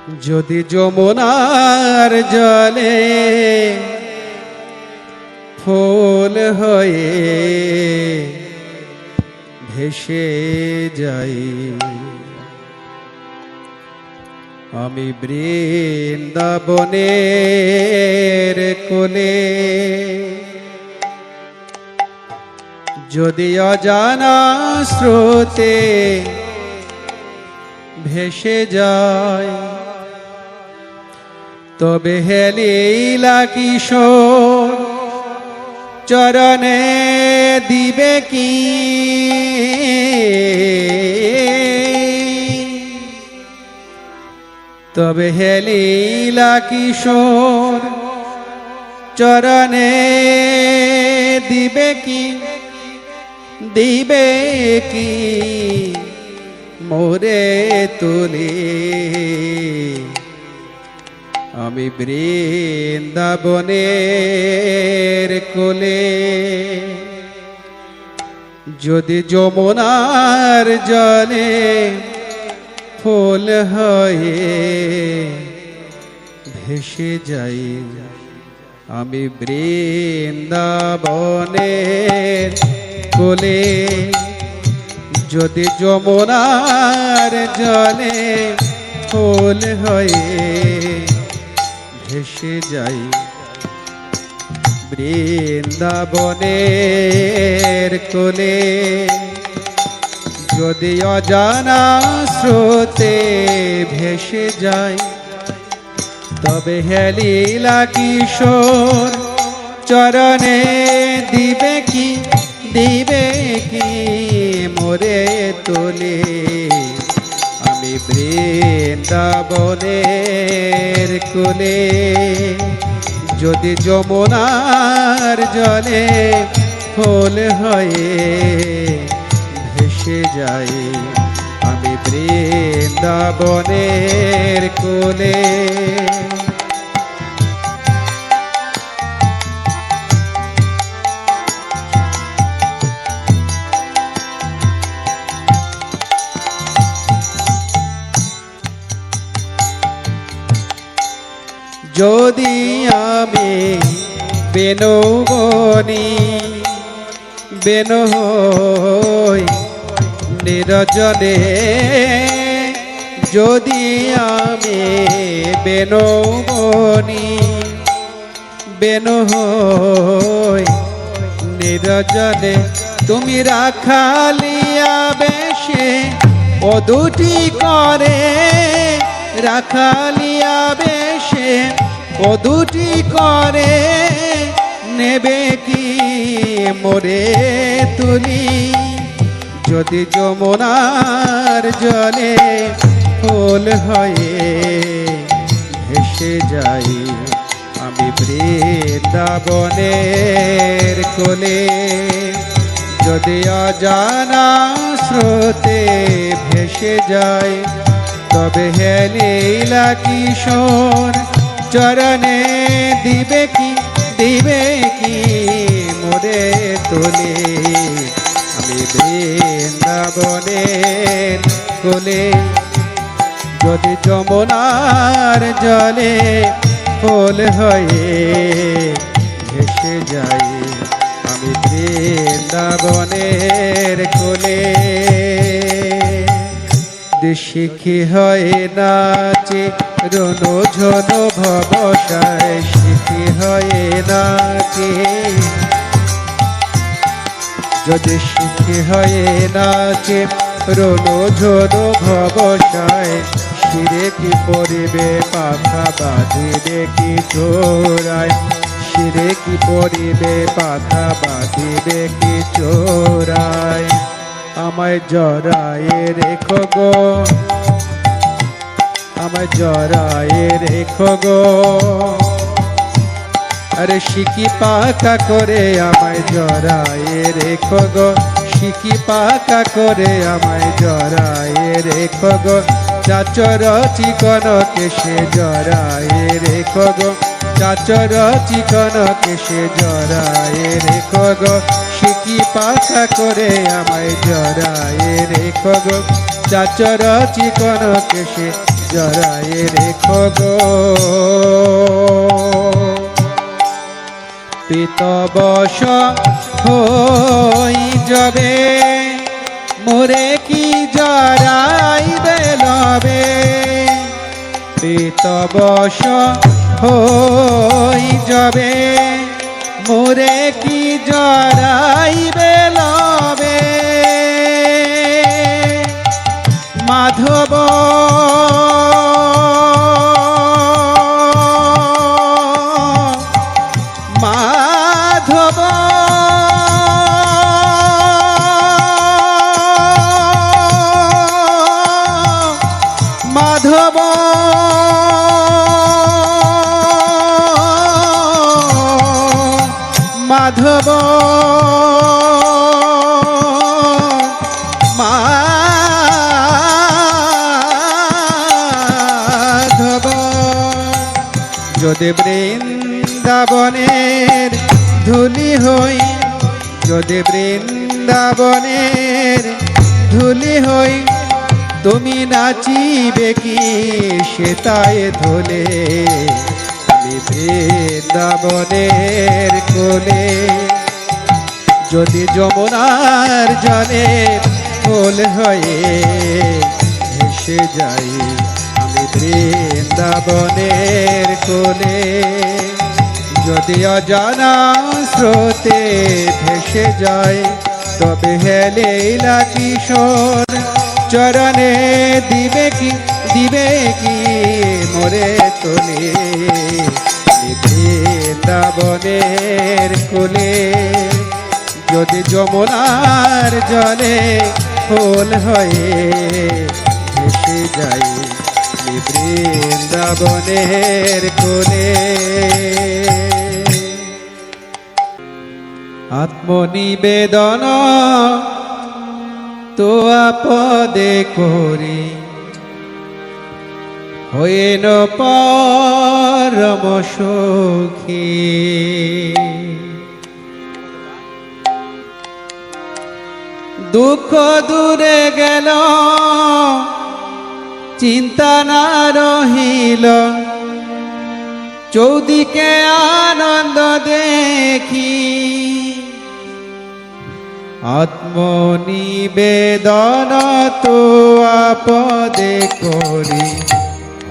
যদি যমুনার জলে ফুল হয়ে ভেসে যাই, আমি বৃন্দাবনের কোলে যদি অজানা স্রোতে ভেসে যায়, তবে হে লীলা কিশোর চরণে দিবে কি তবে হে লীলা কিশোর চরণে দিবে কি মোরে তুলে আমি বৃন্দাবনের কোলে। যদি যমুনার জলে ফুল হয়ে ভেসে যাই, আমি বৃন্দাবনের কোলে। যদি যমুনার জলে ফুল হয়ে ভেসে যাই, বৃন্দাবনের কোলে। যদি অজানা স্রোতে ভেসে যাই, তবে হে লীলা কিশোর চরণে দিবে কি মোরে তোলে আমি বৃন্দাবনের কোলে। যদি যমুনার জলে ফুল হয়ে ভেসে যাই, আমি বৃন্দাবনের কোলে। যদি আমি বেনৌবনি বেনু হই নিরজনে, যদি আমি বেনৌবনি বেনু হই নিরজনে, তুমি রাখালিয়া বেশে ও দুটি করে, রাখালিয়া বেশে ও দুটি করে নেবে কি মোরে তুলি। যদি যমুনার জলে ফুল হয়ে ভেসে যাই, আমি বৃন্দাবনের কোলে। যদি অজানা স্রোতে ভেসে যায়, তবে হে লীলা কিশোর চরণে দিবে কি মোরে তোলে আমি বৃন্দাবনের কোলে। যদি যমুনার জলে ফুল হয়ে ভেসে যাই, আমি বৃন্দাবনের কোলে। শিখি হয়ে নাচে রনো ঝনো ভবসায়, শিখি হয়ে নাচে যদি শিখি হয়ে নাচে রনো ঝনো ভবসায়, শিরে কি পরিবে পাখা বাঁধিবে কি চোরায়, শিরে কি পরিবে পাখা বাঁধিবে কি চোরায়। আমায় জড়ায়ে রেখো গো, আমায় জড়ায়ে রেখো গো, আরে শিকি পাকা করে আমায় জড়ায়ে রেখো গো, শিকি পাকা করে আমায় জড়ায়ে রেখো গো। চাচর চিকন কেশে জড়ায়ে রেখো গো, চাচর চিকন কেশে জড়ায়ে রেখো গো। শিকি পাকা করে আমায় জড়ায়ে রেখো গো, চাচর চিকন কেশে জড়ায়ে রেখো গো। পিতবশ হই যাবে মোরে কি জড়াইবে লবে। পিতবশ হই যাবে মোরে কি জড়াইবে লবে। মাধব মাধব মাধব মাধব মাধব যদি বৃন্দাবনের ধুলি হই, যদি বৃন্দাবনের ধুলি হই, তুমি নাচিবে কি সেতায় ধুলে। আমি বৃন্দাবনের কোলে যদি যমুনার জলে ফুল হয়ে ভেসে যাই। আমি বৃন্দাবনের কোলে যদি অজানা স্রোতে ভেসে যায়, তবে হে লীলা কিশোর চরণে দিবে কি মোরে তোলে। বৃন্দাবনের কোলে যদি যমুনার জলে ফুল হয়ে ভেসে যাই। বৃন্দাবনের কোলে আত্মনিবেদন তো আপদে করি, হইন পরম সুখী। দুঃখ দূরে গেল চিন্তা না রহিল, চৌদিকে আনন্দ দেখি। আত্মনিবেদন তো আপদে করি,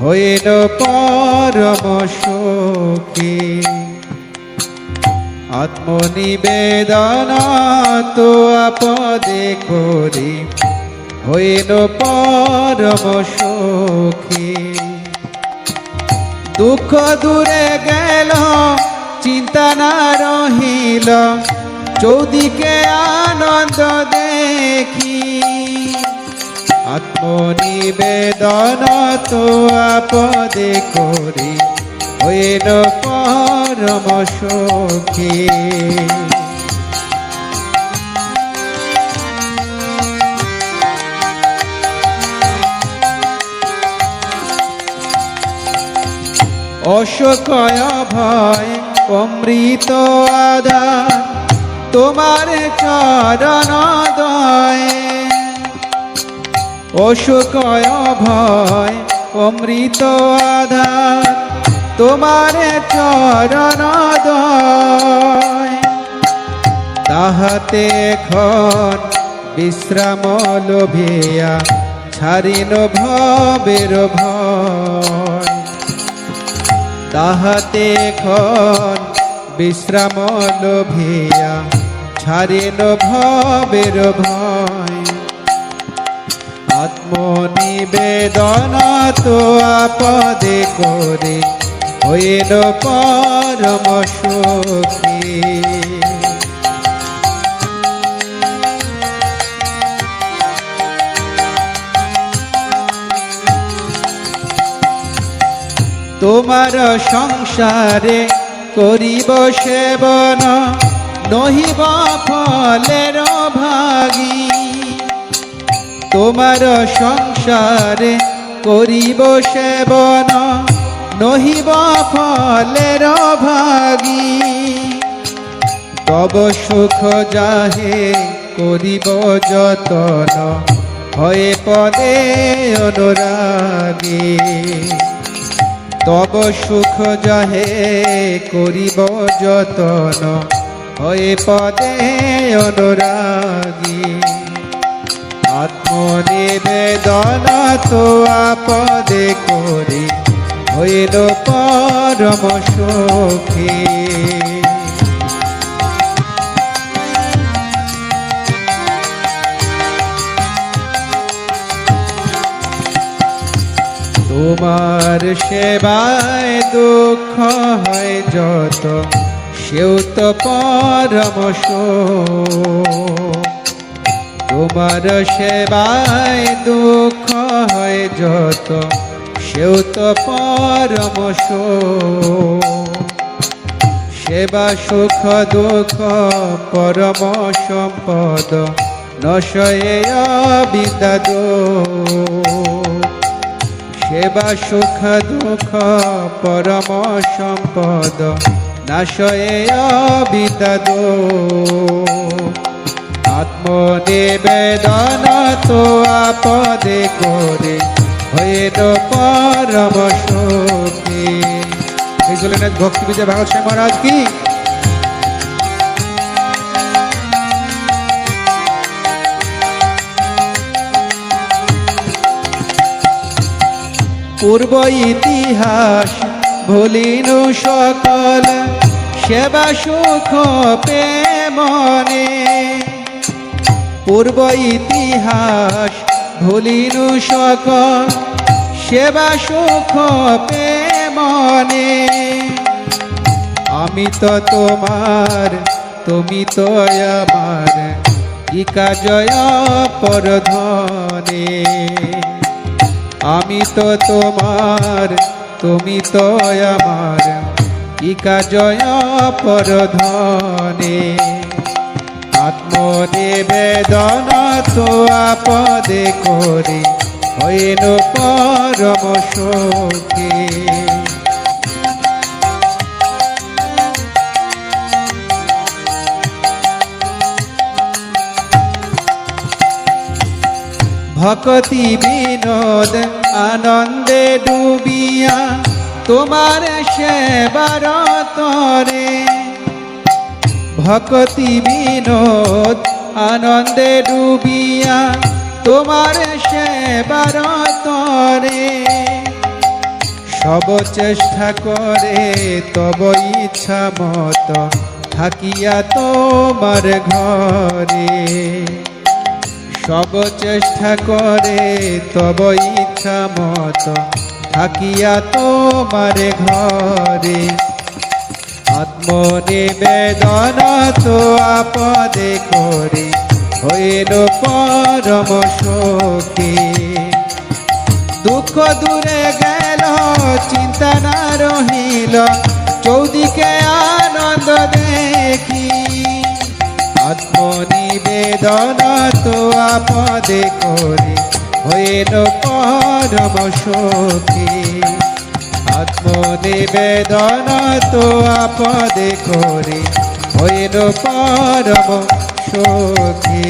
হইল পরম সুখী। আত্মনিবেদন তো আপদে করি, হইল পরম সুখী। দুঃখ দূরে গেল চিন্তা না রহিল, চৌদিকে আনন্দ দেখি। আত্মনিবেদন তো আপদে করি, হইল পরম সুখী। অশোকয় ভয় অমৃত আধার, তোমার চরণ দয়ে। অশোকয় ভয় অমৃত আধার, তোমার চরণ দয়ে। তাহাতে এখন বিশ্রাম লোভিয়া, ছাড়িন ভবের ভয়। তাহাতে এখন বিশ্রাম লোভিয়া, ছাড়িন ভবের ভয়। আত্মনিবেদন তো আপদে করে, হইল পরম সুখী। তোমার সংসারে করিব সেবন, নহিব ফলের ভাগী। তোমার সংসারে করিব সেবন, নহিব ফলের ভাগী। তব সুখ যাহে করিব যতন, হয়ে পদে অনুরাগী। তব সুখ যাহে করিব যতন, হয়ে পদে অনুরাগী। আত্মনিবেদন তো আপদে করি, হইল পরম সুখী। তোমার সেবায় দুঃখ হয় যত, সেও তো পরম সুখ। তোমার সেবায় দুঃখ হয় যত, সেও তো পরম সুখ। সেবা সুখ দুঃখ পরম সম্পদ, নশয়ে বিদাদ। সেবা সুখ দুঃখ পরম সম্পদ, নাশয়ে বিদাদ। আত্মনিবেদন তো আপদে করে, হইল পরম সুখী। এই জলেনাথ ভক্তি বিজয় ভাগবত স্বামী মহারাজ কি। পূর্ব ইতিহাস ভুলিনু সকল, সেবা সুখ পে মনে। পূর্ব ইতিহাস ভুলিনু সকল, সেবা সুখ পে মনে। আমি তো তোমার, তুমি তো আমার, কি কাজয় পরধনে। আমি তো তোমার, তুমি তো আমার, কি কাজয় পরধনে। আত্মনিবেদন তো আপদে করি, হইল পরম সুখী। ভক্তি বিনোদ আনন্দে ডুবিয়া, তোমার সেবার তরে। ভক্তি বিনোদ আনন্দে ডুবিয়া, তোমার সেবার তরে। সব চেষ্টা করে তব ইচ্ছা মত, থাকিয়া তোমার ঘরে। সব চেষ্টা করে তব ইচ্ছা মত, থাকিয়া তোমার ঘরে। আত্মনিবেদন তো আপদে করে, হইল পরম সুখী। দুঃখ দূরে গেল চিন্তা না রহিল, চৌদিকে আনন্দ দেখি। আত্মনিবেদন তো আপদে করে, হইল পরম সুখী। আত্মনিবেদন তো আপদে করে, হইল পরম সুখী।